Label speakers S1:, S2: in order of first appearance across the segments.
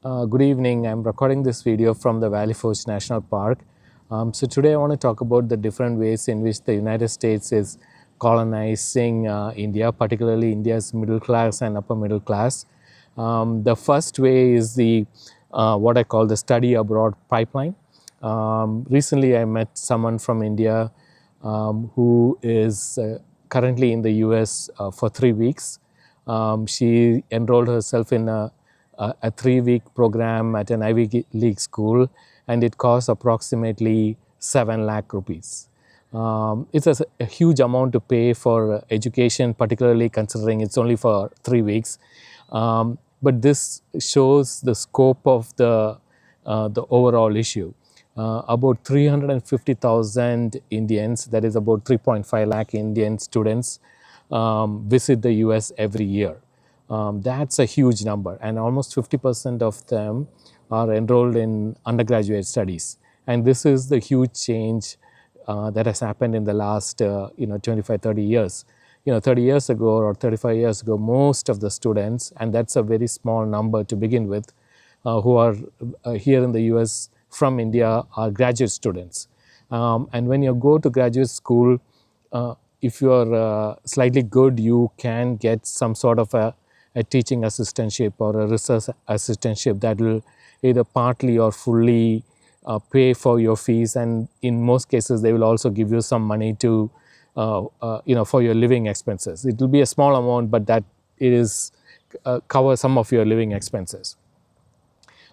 S1: Good evening. I'm recording this video from the Valley Forge National Park. So today I want to talk about the different ways in which the United States is colonizing India, particularly India's middle class and upper middle class. The first way is the what I call the study abroad pipeline. Recently, I met someone from India who is currently in the US for 3 weeks. She enrolled herself in a 3-week program at an Ivy League school, and it costs approximately 7 lakh rupees. It's a huge amount to pay for education, particularly considering it's only for 3 weeks. But this shows the scope of the overall issue. About 350,000 Indians, that is about 3.5 lakh Indian students, visit the US every year. That's a huge number, and almost 50% of them are enrolled in undergraduate studies. And this is the huge change that has happened in the last 25, 30 years. 30 years ago or 35 years ago, most of the students, and that's a very small number to begin with, who are here in the US from India are graduate students. And when you go to graduate school, if you are slightly good, you can get some sort of a teaching assistantship or a research assistantship that will either partly or fully pay for your fees, and in most cases they will also give you some money to for your living expenses. It will be a small amount, but that it is cover some of your living expenses.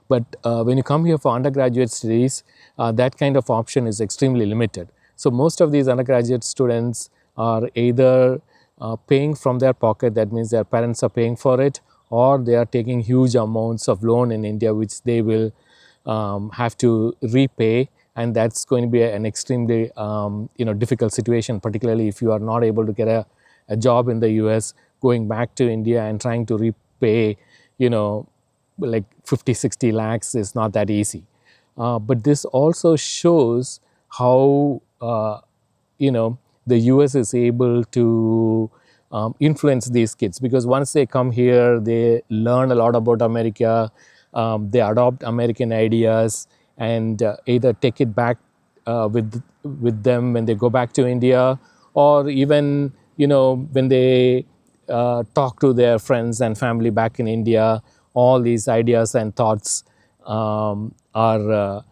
S1: But when you come here for undergraduate studies, that kind of option is extremely limited. So most of these undergraduate students are either paying from their pocket, that means their parents are paying for it, or they are taking huge amounts of loan in India, which they will have to repay, and that's going to be an extremely difficult situation, particularly if you are not able to get a job in the US, going back to India and trying to repay, like 50, 60 lakhs is not that easy. But this also shows how, the US is able to influence these kids, because once they come here, they learn a lot about America, they adopt American ideas, and either take it back with them when they go back to India, or even when they talk to their friends and family back in India, all these ideas and thoughts are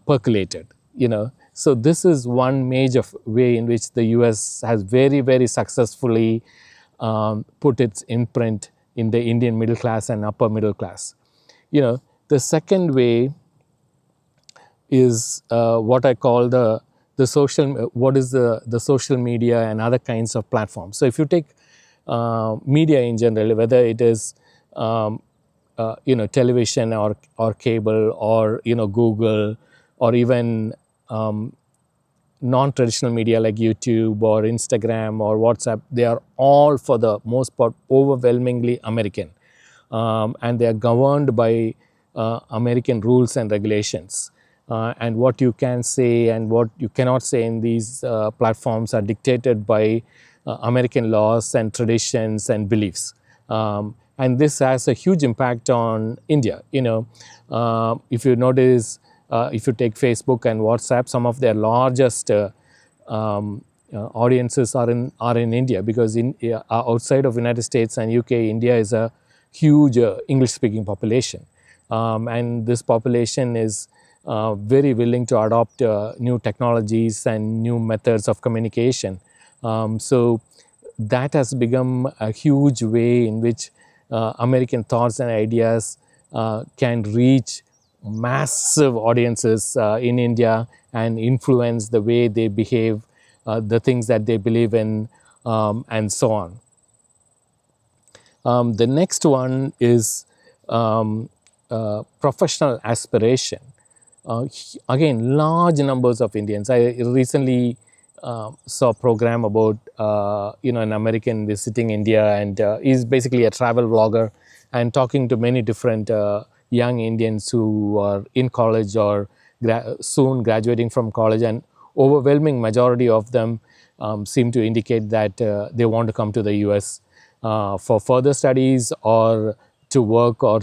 S1: percolated. So this is one major way in which the US has very, very successfully put its imprint in the Indian middle class and upper middle class. The second way is what I call the social, what is the social media and other kinds of platforms. So if you take media in general, whether it is television or cable, or Google, or even non-traditional media like YouTube or Instagram or WhatsApp, they are all for the most part overwhelmingly American, and they are governed by American rules and regulations. And what you can say and what you cannot say in these platforms are dictated by American laws and traditions and beliefs. And this has a huge impact on India. If you notice, if you take Facebook and WhatsApp, some of their largest audiences are in India, because outside of United States and UK, India is a huge English-speaking population, and this population is very willing to adopt new technologies and new methods of communication. So that has become a huge way in which American thoughts and ideas can reach massive audiences in India and influence the way they behave, the things that they believe in, and so on. The next one is professional aspiration. Again, large numbers of Indians. I recently saw a program about an American visiting India, and he's basically a travel vlogger and talking to many different young Indians who are in college or soon graduating from college, and overwhelming majority of them seem to indicate that they want to come to the US for further studies, or to work, or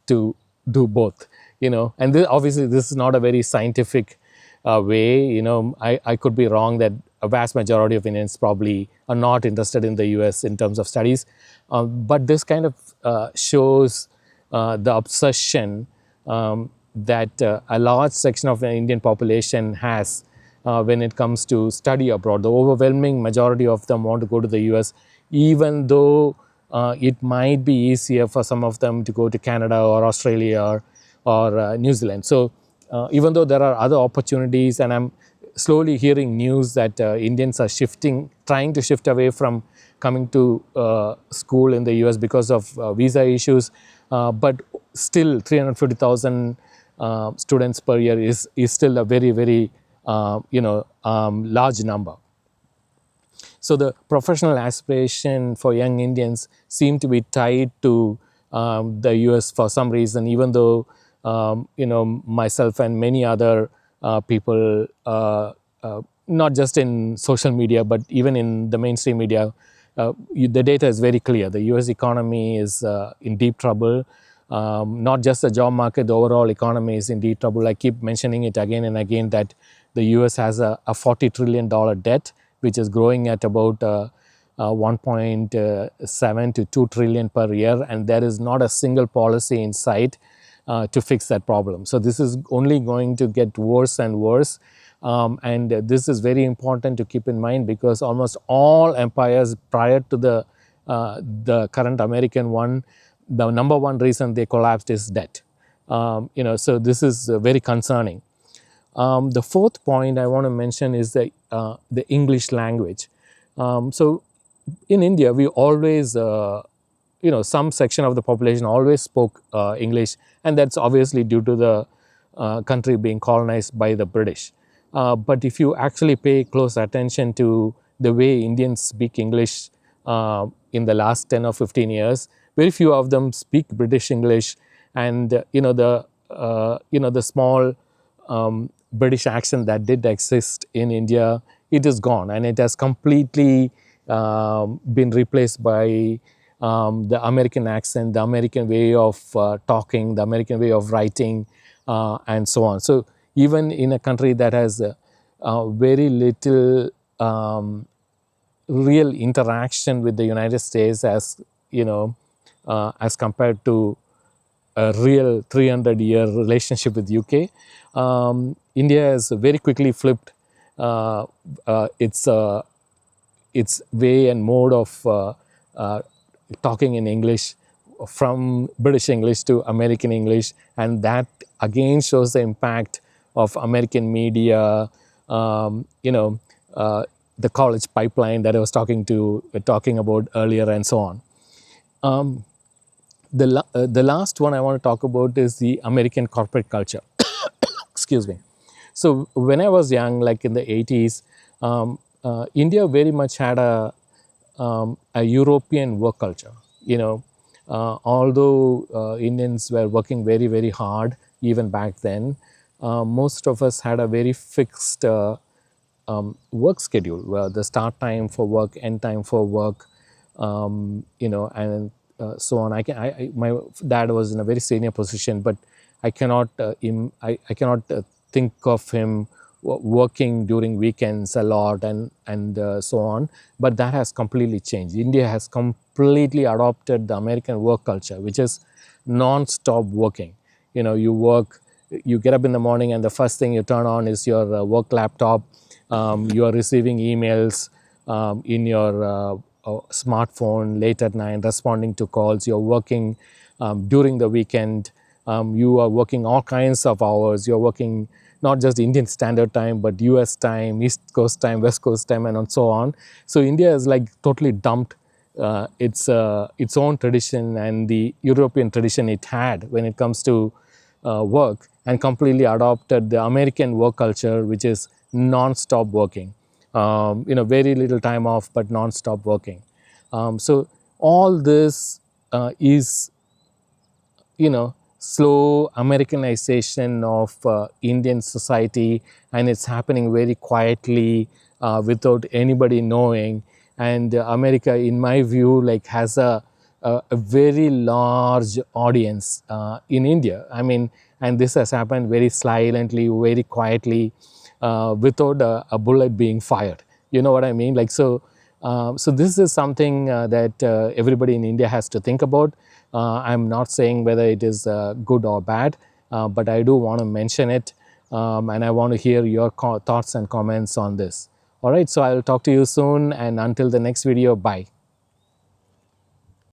S1: to do both, and obviously this is not a very scientific way. I could be wrong that a vast majority of Indians probably are not interested in the US in terms of studies, but this kind of shows the obsession that a large section of the Indian population has when it comes to study abroad. The overwhelming majority of them want to go to the US, even though it might be easier for some of them to go to Canada or Australia or New Zealand. So even though there are other opportunities, and I'm slowly hearing news that Indians are trying to shift away from coming to school in the US because of visa issues, but still 350,000 students per year is still a very, very large number. So the professional aspiration for young Indians seem to be tied to the US for some reason, even though myself and many other people, not just in social media, but even in the mainstream media, the data is very clear. The US economy is in deep trouble. Not just the job market, the overall economy is in deep trouble. I keep mentioning it again and again that the US has a $40 trillion debt, which is growing at about 1.7 to 2 trillion per year, and there is not a single policy in sight to fix that problem. So this is only going to get worse and worse, and this is very important to keep in mind, because almost all empires prior to the current American one, the number one reason they collapsed is debt. So this is very concerning. The fourth point I want to mention is the English language. So in India, we always, some section of the population always spoke English, and that's obviously due to the country being colonized by the British. But if you actually pay close attention to the way Indians speak English in the last 10 or 15 years, very few of them speak British English, and the small British accent that did exist in India, it is gone, and it has completely been replaced by the American accent, the American way of talking, the American way of writing, and so on. So even in a country that has very little real interaction with the United States, as compared to a real 300-year relationship with UK, India has very quickly flipped its way and mode of talking in English from British English to American English, and that again shows the impact of American media, the college pipeline that I was talking about earlier, and so on. The last one I want to talk about is the American corporate culture. Excuse me. So when I was young, like in the 80s, India very much had a European work culture. Although Indians were working very, very hard even back then, most of us had a very fixed work schedule, where the start time for work, end time for work, and so on. My dad was in a very senior position, but I cannot think of him working during weekends a lot and so on. But that has completely changed. India has completely adopted the American work culture, which is non-stop working. You get up in the morning, and the first thing you turn on is your work laptop. You are receiving emails in your smartphone late at night, responding to calls. You're working during the weekend. You are working all kinds of hours. You're working not just Indian Standard Time, but US time, East Coast time, West Coast time, and so on. So India is like totally dumped its own tradition and the European tradition it had when it comes to work, and completely adopted the American work culture, which is non-stop working. Very little time off, but non-stop working. So all this is, slow Americanization of Indian society, and it's happening very quietly without anybody knowing. And America, in my view, like has a a very large audience in India. I mean, and this has happened very silently, very quietly, without a bullet being fired. You know what I mean? Like so. So this is something that everybody in India has to think about. I'm not saying whether it is good or bad, but I do want to mention it, and I want to hear your thoughts and comments on this. All right, so I'll talk to you soon, and until the next video, bye.